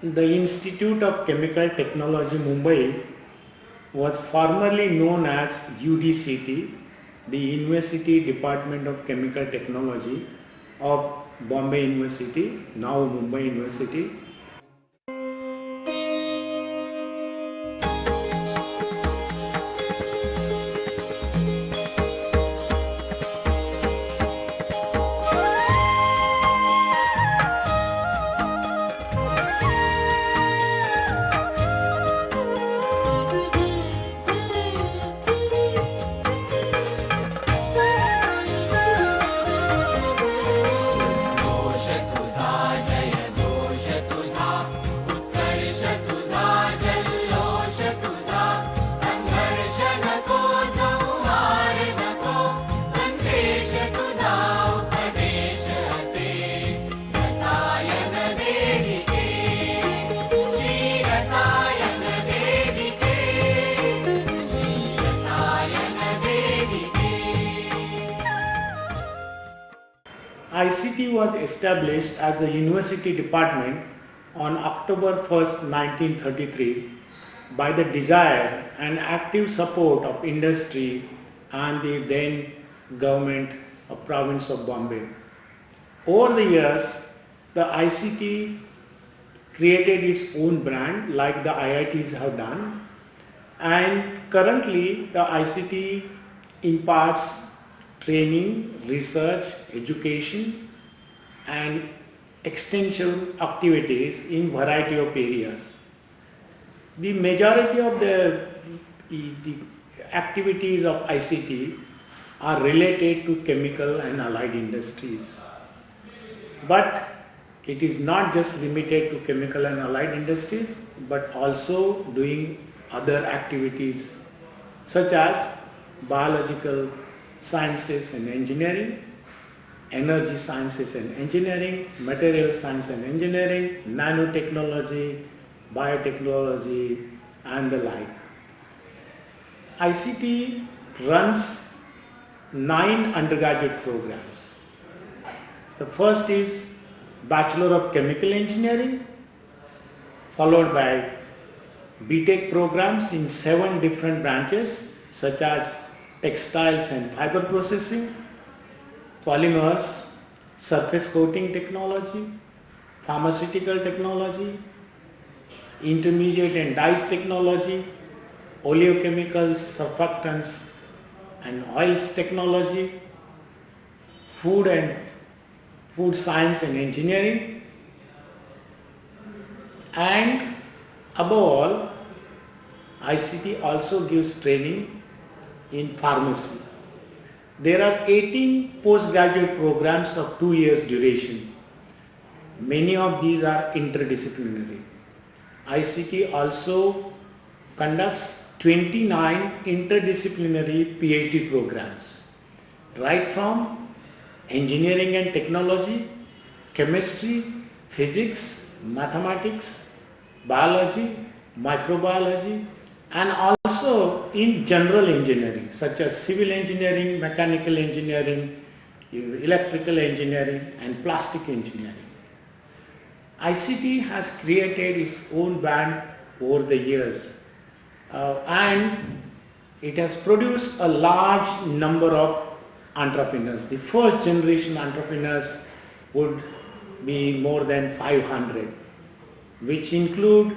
The Institute of Chemical Technology Mumbai was formerly known as UDCT, the University Department of Chemical Technology of Bombay University, now Mumbai University. ICT was established as a university department on October 1st, 1933 by the desire and active support of industry and the then government of province of Bombay. Over the years, the ICT created its own brand like the IITs have done, and currently the ICT imparts training, research, education and extension activities in variety of areas. The majority of the activities of ICT are related to chemical and allied industries. But it is not just limited to chemical and allied industries, but also doing other activities such as biological sciences and engineering, energy sciences and engineering, material science and engineering, nanotechnology, biotechnology and the like. ICT runs 9 undergraduate programs. The first is Bachelor of Chemical Engineering, followed by BTech programs in 7 different branches such as textiles and fiber processing, polymers, surface coating technology, pharmaceutical technology, intermediate and dyes technology, oleochemicals, surfactants and oils technology, food science and engineering, and above all, ICT also gives training in pharmacy. There are 18 postgraduate programs of 2 years duration. Many of these are interdisciplinary. ICT also conducts 29 interdisciplinary PhD programs, right from engineering and technology, chemistry, physics, mathematics, biology, microbiology, and also in general engineering such as civil engineering, mechanical engineering, electrical engineering and plastic engineering. ICT has created its own brand over the years and it has produced a large number of entrepreneurs. The first generation entrepreneurs would be more than 500, which include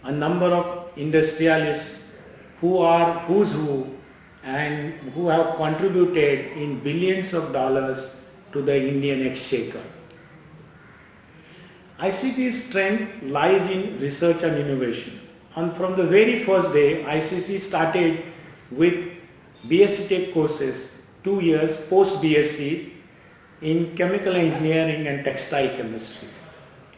a number of industrialists who are who's who and who have contributed in billions of dollars to the Indian exchequer. ICT's strength lies in research and innovation. And from the very first day, ICT started with BSc Tech courses, 2 years post BSc in chemical engineering and textile chemistry.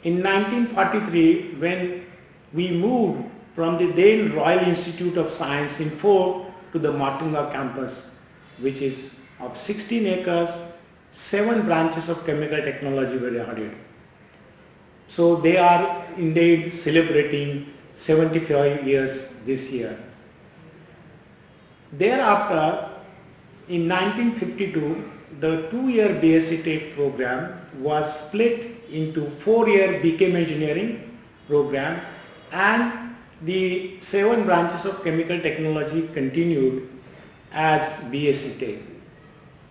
In 1943, when we moved from the then Royal Institute of Science in Fort to the Matunga campus, which is of 16 acres, 7 branches of chemical technology were added. So they are indeed celebrating 75 years this year. Thereafter, in 1952, the 2-year BSc Tech program was split into 4-year BChem Engineering program, and the 7 branches of chemical technology continued as BSc Tech.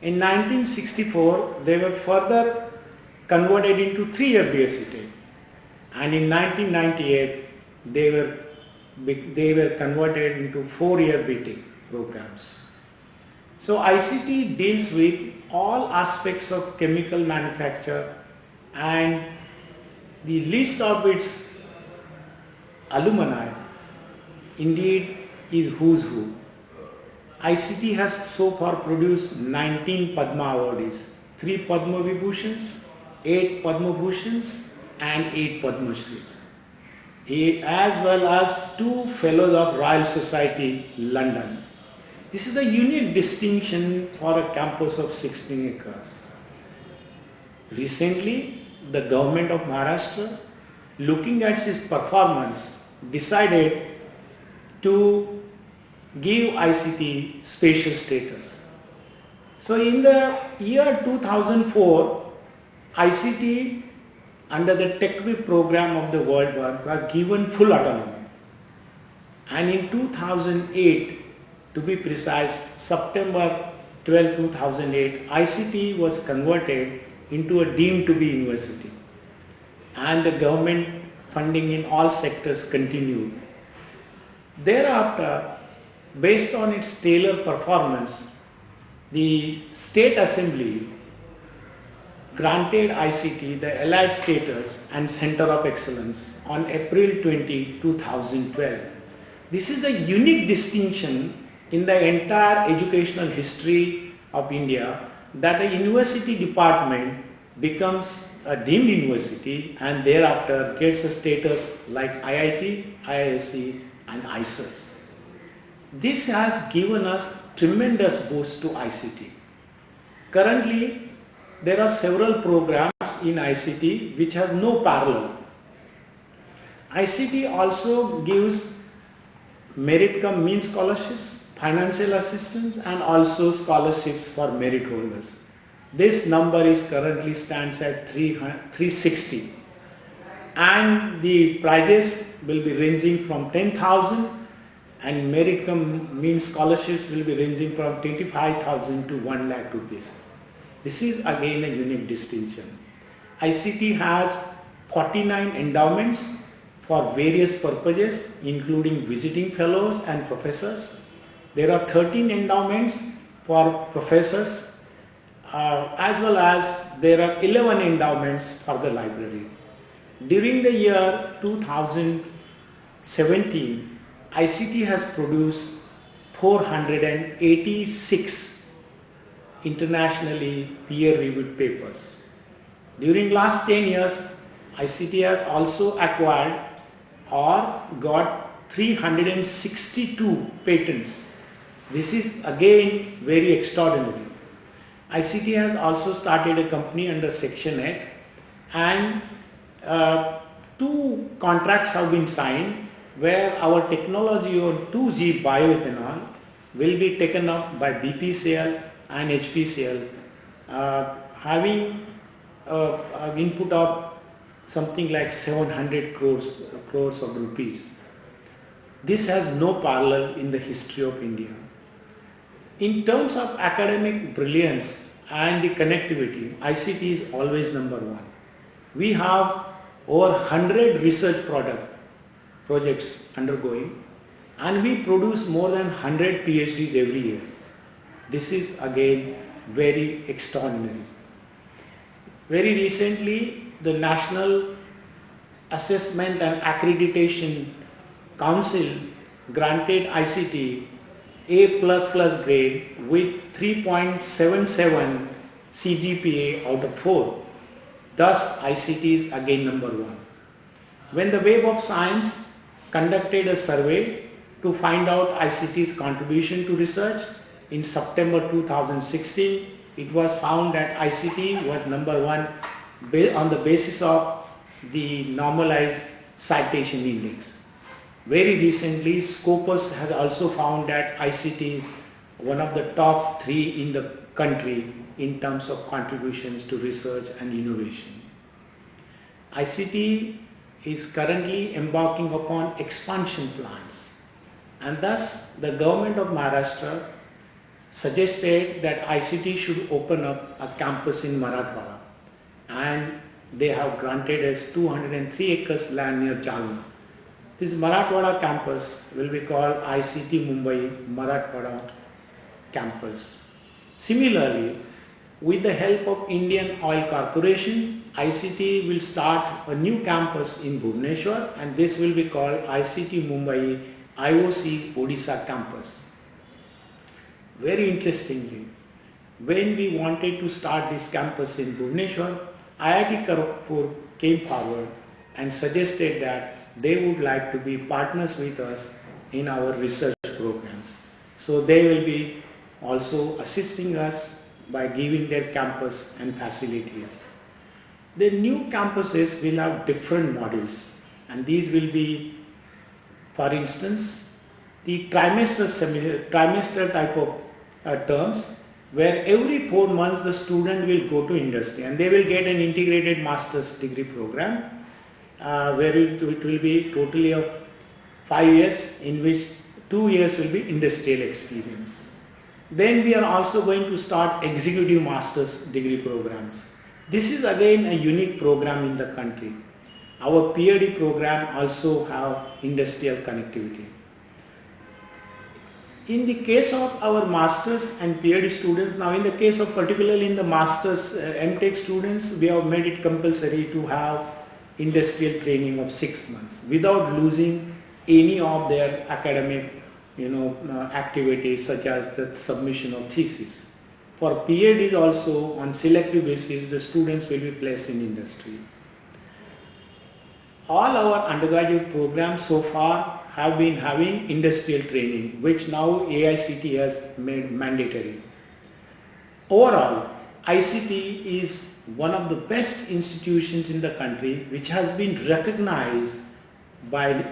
In 1964, they were further converted into 3-year BSc Tech, and in 1998, they were converted into 4-year BTech programs. So ICT deals with all aspects of chemical manufacture, and the list of its alumni indeed is who's who. ICT has so far produced 19 Padma awardees, 3 Padma Vibhushans, 8 Padma Bhushans and 8 Padma Shris, as well as 2 Fellows of Royal Society, London. This is a unique distinction for a campus of 16 acres. Recently, the government of Maharashtra, looking at its performance, decided to give ICT special status. So in the year 2004, ICT under the TechWeb program of the World Bank was given full autonomy. And in 2008, to be precise, September 12, 2008, ICT was converted into a deemed to be university, and the government funding in all sectors continued. Thereafter, based on its stellar performance, the State Assembly granted ICT the allied status and Center of Excellence on April 20, 2012. This is a unique distinction in the entire educational history of India, that a university department becomes a deemed university and thereafter gets a status like IIT, IISc and ISERS. This has given us tremendous boost to ICT. Currently, there are several programs in ICT which have no parallel. ICT also gives merit cum means scholarships, financial assistance and also scholarships for merit holders. This number is currently stands at 360, and the prizes will be ranging from 10,000 and merit cum means scholarships will be ranging from 25,000 to 1 lakh rupees. This is again a unique distinction. ICT has 49 endowments for various purposes, including visiting fellows and professors. There are 13 endowments for professors, as well as there are 11 endowments for the library. During the year 2017, ICT has produced 486 internationally peer-reviewed papers. During last 10 years, ICT has also acquired or got 362 patents. This is again very extraordinary. ICT has also started a company under Section 8, and 2 contracts have been signed where our technology on 2G bioethanol will be taken up by BPCL and HPCL, having an input of something like 700 crores of rupees. This has no parallel in the history of India. In terms of academic brilliance and the connectivity, ICT is always number 1. We have over 100 research projects undergoing, and we produce more than 100 PhDs every year. This is again very extraordinary. Very recently, the National Assessment and Accreditation Council granted ICT A++ grade with 3.77 CGPA out of 4. Thus, ICT is again number 1. When the Web of Science conducted a survey to find out ICT's contribution to research in September 2016, it was found that ICT was number 1 on the basis of the normalized citation index. Very recently, Scopus has also found that ICT is one of the top 3 in the country in terms of contributions to research and innovation. ICT is currently embarking upon expansion plans, and thus the government of Maharashtra suggested that ICT should open up a campus in Marathwada, and they have granted us 203 acres land near Jalna. This Marathwada campus will be called ICT Mumbai Marathwada campus. Similarly, with the help of Indian Oil Corporation, ICT will start a new campus in Bhubaneswar, and this will be called ICT Mumbai IOC Odisha campus. Very interestingly, when we wanted to start this campus in Bhubaneswar, IIT Kharagpur came forward and suggested that they would like to be partners with us in our research programs. So they will be also assisting us by giving their campus and facilities. The new campuses will have different modules, and these will be, for instance, the trimester type of terms, where every 4 months the student will go to industry and they will get an integrated master's degree program where it will be totally of 5 years, in which 2 years will be industrial experience. Then we are also going to start executive master's degree programs. This is again a unique program in the country. Our PhD program also have industrial connectivity. In the case of our masters and PhD students, now in the case of particularly in the masters MTech students, we have made it compulsory to have industrial training of 6 months without losing any of their academic activities such as the submission of thesis. For PhDs also, on selective basis, the students will be placed in industry. All our undergraduate programs so far have been having industrial training, which now AICT has made mandatory. Overall, ICT is one of the best institutions in the country, which has been recognized by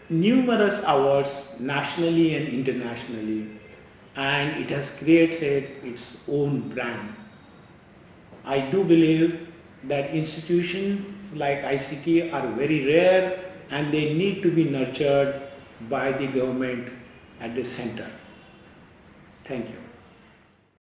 numerous awards nationally and internationally, and it has created its own brand. I do believe that institutions like ICT are very rare and they need to be nurtured by the government at the center. Thank you.